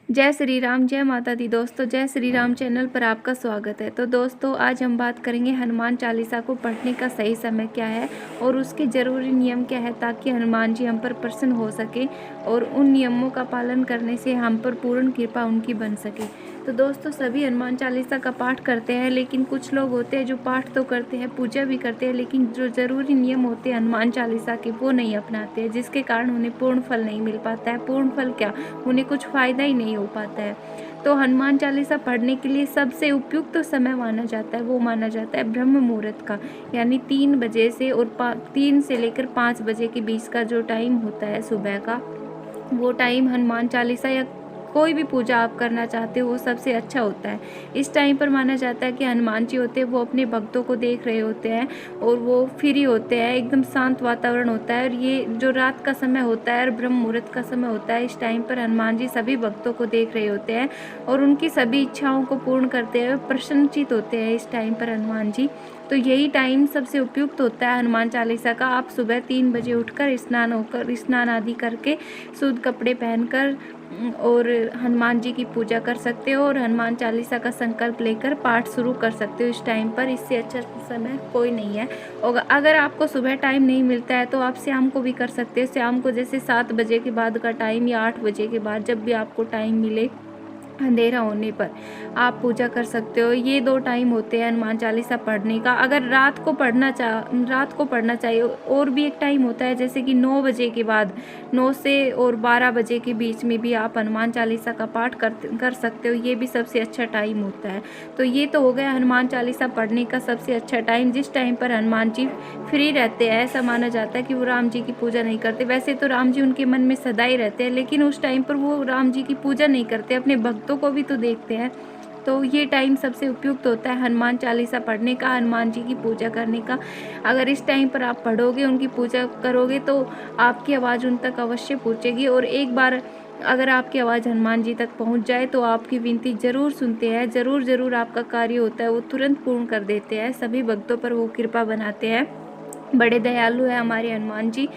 जय श्री राम, जय माता दी। दोस्तों, जय श्री राम चैनल पर आपका स्वागत है। तो दोस्तों, आज हम बात करेंगे हनुमान चालीसा को पढ़ने का सही समय क्या है और उसके ज़रूरी नियम क्या है, ताकि हनुमान जी हम पर प्रसन्न हो सके और उन नियमों का पालन करने से हम पर पूर्ण कृपा उनकी बन सके। तो दोस्तों, सभी हनुमान चालीसा का पाठ करते हैं, लेकिन कुछ लोग होते हैं जो पाठ तो करते हैं, पूजा भी करते हैं, लेकिन जो ज़रूरी नियम होते हैं हनुमान चालीसा के वो नहीं अपनाते हैं, जिसके कारण उन्हें पूर्ण फल नहीं मिल पाता है। पूर्ण फल क्या, उन्हें कुछ फ़ायदा ही नहीं हो पाता है। तो हनुमान चालीसा पढ़ने के लिए सबसे उपयुक्त समय माना जाता है, वो माना जाता है ब्रह्म मुहूर्त का, यानी 3 बजे से और 3 से लेकर 5 बजे के बीच का जो टाइम होता है सुबह का, वो टाइम हनुमान चालीसा या कोई भी पूजा आप करना चाहते हो वो सबसे अच्छा होता है। इस टाइम पर माना जाता है कि हनुमान जी होते हैं वो अपने भक्तों को देख रहे होते हैं और वो फ्री होते हैं, एकदम शांत वातावरण होता है। और ये जो रात का समय होता है और ब्रह्म मुहूर्त का समय होता है, इस टाइम पर हनुमान जी सभी भक्तों को देख रहे होते हैं और उनकी सभी इच्छाओं को पूर्ण करते हुए प्रसन्नचित होते हैं इस टाइम पर हनुमान जी। तो यही टाइम सबसे उपयुक्त होता है हनुमान चालीसा का। आप सुबह 3 बजे उठकर स्नान आदि करके शुद्ध कपड़े पहनकर और हनुमान जी की पूजा कर सकते हो और हनुमान चालीसा का संकल्प लेकर पाठ शुरू कर सकते हो इस टाइम पर। इससे अच्छा समय कोई नहीं है। और अगर आपको सुबह टाइम नहीं मिलता है तो आप शाम को भी कर सकते हो। शाम को जैसे 7 बजे के बाद का टाइम या 8 बजे के बाद, जब भी आपको टाइम मिले अंधेरा होने पर आप पूजा कर सकते हो। ये 2 टाइम होते हैं हनुमान चालीसा पढ़ने का। अगर रात को पढ़ना चाहिए, और भी एक टाइम होता है जैसे कि 9 बजे के बाद, 9 से और 12 बजे के बीच में भी आप हनुमान चालीसा का पाठ कर सकते हो। ये भी सबसे अच्छा टाइम होता है। तो ये तो हो गया हनुमान चालीसा पढ़ने का सबसे अच्छा टाइम, जिस टाइम पर हनुमान जी फ्री रहते हैं। ऐसा माना जाता है कि वो राम जी की पूजा नहीं करते। वैसे तो राम जी उनके मन में सदा ही रहते हैं, लेकिन उस टाइम पर वो राम जी की पूजा नहीं करते, अपने भक्तों को भी तो देखते हैं। तो ये टाइम सबसे उपयुक्त होता है हनुमान चालीसा पढ़ने का, हनुमान जी की पूजा करने का। अगर इस टाइम पर आप पढ़ोगे, उनकी पूजा करोगे, तो आपकी आवाज़ उन तक अवश्य पहुँचेगी। और एक बार अगर आपकी आवाज़ हनुमान जी तक पहुँच जाए तो आपकी विनती ज़रूर सुनते हैं, ज़रूर आपका कार्य होता है वो तुरंत पूर्ण कर देते हैं। सभी भक्तों पर वो कृपा बनाते हैं। बड़े दयालु है हमारे हनुमान जी।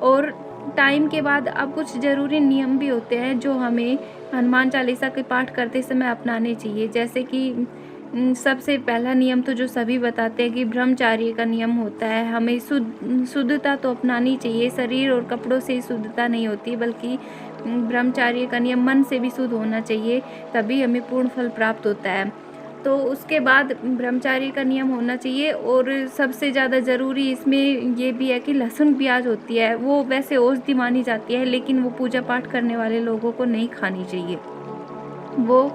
और टाइम के बाद अब कुछ ज़रूरी नियम भी होते हैं जो हमें हनुमान चालीसा के पाठ करते समय अपनाने चाहिए। जैसे कि सबसे पहला नियम तो जो सभी बताते हैं कि ब्रह्मचार्य का नियम होता है। हमें शुद्धता तो अपनानी चाहिए। शरीर और कपड़ों से ही शुद्धता नहीं होती, बल्कि ब्रह्मचार्य का नियम मन से भी शुद्ध होना चाहिए, तभी हमें पूर्ण फल प्राप्त होता है। तो उसके बाद ब्रह्मचारी का नियम होना चाहिए। और सबसे ज़्यादा ज़रूरी इसमें ये भी है कि लहसुन प्याज होती है, वो वैसे औषधि मानी जाती है, लेकिन वो पूजा पाठ करने वाले लोगों को नहीं खानी चाहिए। वो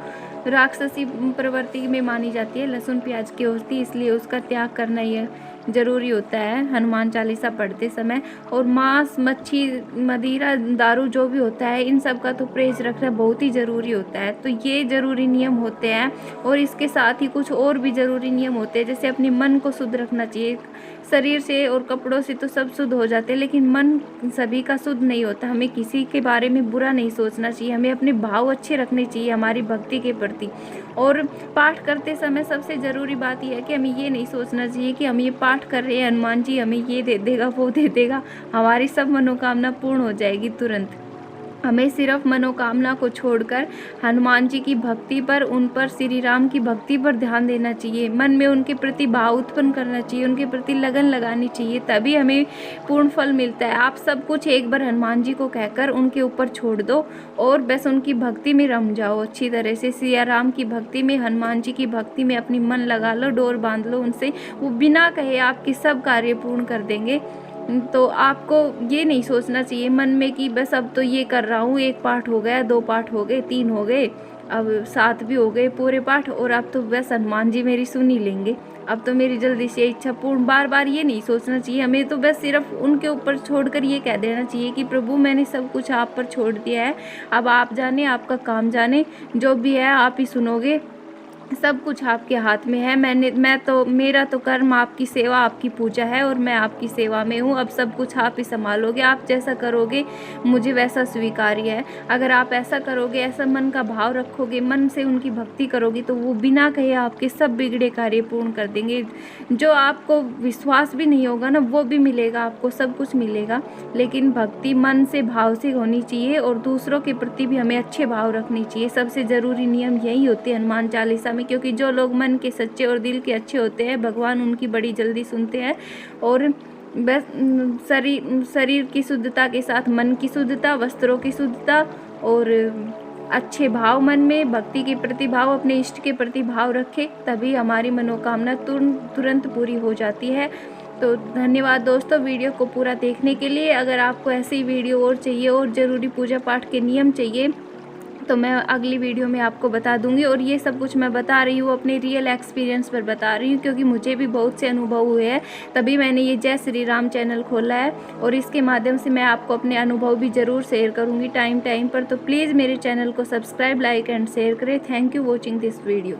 राक्षसी प्रवृत्ति में मानी जाती है लहसुन प्याज की औषधि, इसलिए उसका त्याग करना ये ज़रूरी होता है हनुमान चालीसा पढ़ते समय। और मांस, मच्छी, मदिरा, दारू जो भी होता है, इन सब का तो परहेज रखना बहुत ही ज़रूरी होता है। तो ये ज़रूरी नियम होते हैं। और इसके साथ ही कुछ और भी ज़रूरी नियम होते हैं, जैसे अपने मन को शुद्ध रखना चाहिए। शरीर से और कपड़ों से तो सब शुद्ध हो जाते हैं, लेकिन मन सभी का शुद्ध नहीं होता। हमें किसी के बारे में बुरा नहीं सोचना चाहिए, हमें अपने भाव अच्छे रखने चाहिए हमारी भक्ति के प्रति। और पाठ करते समय सबसे ज़रूरी बात यह है कि हमें ये नहीं सोचना चाहिए कि हम ये पाठ कर रहे हैं, हनुमान जी हमें ये दे देगा, वो दे देगा, हमारी सब मनोकामना पूर्ण हो जाएगी तुरंत। हमें सिर्फ मनोकामना को छोड़कर हनुमान जी की भक्ति पर, उन पर, श्री राम की भक्ति पर ध्यान देना चाहिए। मन में उनके प्रति भाव उत्पन्न करना चाहिए, उनके प्रति लगन लगानी चाहिए, तभी हमें पूर्ण फल मिलता है। आप सब कुछ एक बार हनुमान जी को कहकर उनके ऊपर छोड़ दो और बस उनकी भक्ति में रम जाओ अच्छी तरह से। सिया राम की भक्ति में, हनुमान जी की भक्ति में अपनी मन लगा लो, डोर बांध लो उनसे। वो बिना कहे आपके सब कार्य पूर्ण कर देंगे। तो आपको ये नहीं सोचना चाहिए मन में कि बस अब तो ये कर रहा हूँ, 1 पाठ हो गया, 2 पाठ हो गए, 3 हो गए, अब 7 भी हो गए पूरे पाठ, और अब तो बस हनुमान जी मेरी सुन ही लेंगे, अब तो मेरी जल्दी से इच्छा पूर्ण। बार बार ये नहीं सोचना चाहिए हमें। तो बस सिर्फ उनके ऊपर छोड़कर ये कह देना चाहिए कि प्रभु मैंने सब कुछ आप पर छोड़ दिया है, अब आप जाने, आपका काम जाने, जो भी है आप ही सुनोगे, सब कुछ आपके हाथ में है। मेरा तो कर्म आपकी सेवा, आपकी पूजा है और मैं आपकी सेवा में हूँ। अब सब कुछ आप ही संभालोगे। आप जैसा करोगे मुझे वैसा स्वीकार्य है। अगर आप ऐसा करोगे, ऐसा मन का भाव रखोगे, मन से उनकी भक्ति करोगे, तो वो बिना कहे आपके सब बिगड़े कार्य पूर्ण कर देंगे। जो आपको विश्वास भी नहीं होगा ना, वो भी मिलेगा, आपको सब कुछ मिलेगा। लेकिन भक्ति मन से, भाव से होनी चाहिए और दूसरों के प्रति भी हमें अच्छे भाव रखने चाहिए। सबसे ज़रूरी नियम यही होते हैं हनुमान चालीसा में, क्योंकि जो लोग मन के सच्चे और दिल के अच्छे होते हैं, भगवान उनकी बड़ी जल्दी सुनते हैं। और बस शरीर की शुद्धता के साथ मन की शुद्धता, वस्त्रों की शुद्धता और अच्छे भाव मन में, भक्ति के प्रति भाव, अपने इष्ट के प्रति भाव रखें, तभी हमारी मनोकामना तुरंत पूरी हो जाती है। तो धन्यवाद दोस्तों वीडियो को पूरा देखने के लिए। अगर आपको ऐसी वीडियो और चाहिए और ज़रूरी पूजा पाठ के नियम चाहिए तो मैं अगली वीडियो में आपको बता दूंगी। और ये सब कुछ मैं बता रही हूँ अपने रियल एक्सपीरियंस पर बता रही हूँ, क्योंकि मुझे भी बहुत से अनुभव हुए हैं, तभी मैंने ये जय श्री राम चैनल खोला है। और इसके माध्यम से मैं आपको अपने अनुभव भी ज़रूर शेयर करूँगी टाइम पर। तो प्लीज़ मेरे चैनल को सब्सक्राइब, लाइक एंड शेयर करें। Thank you watching this video.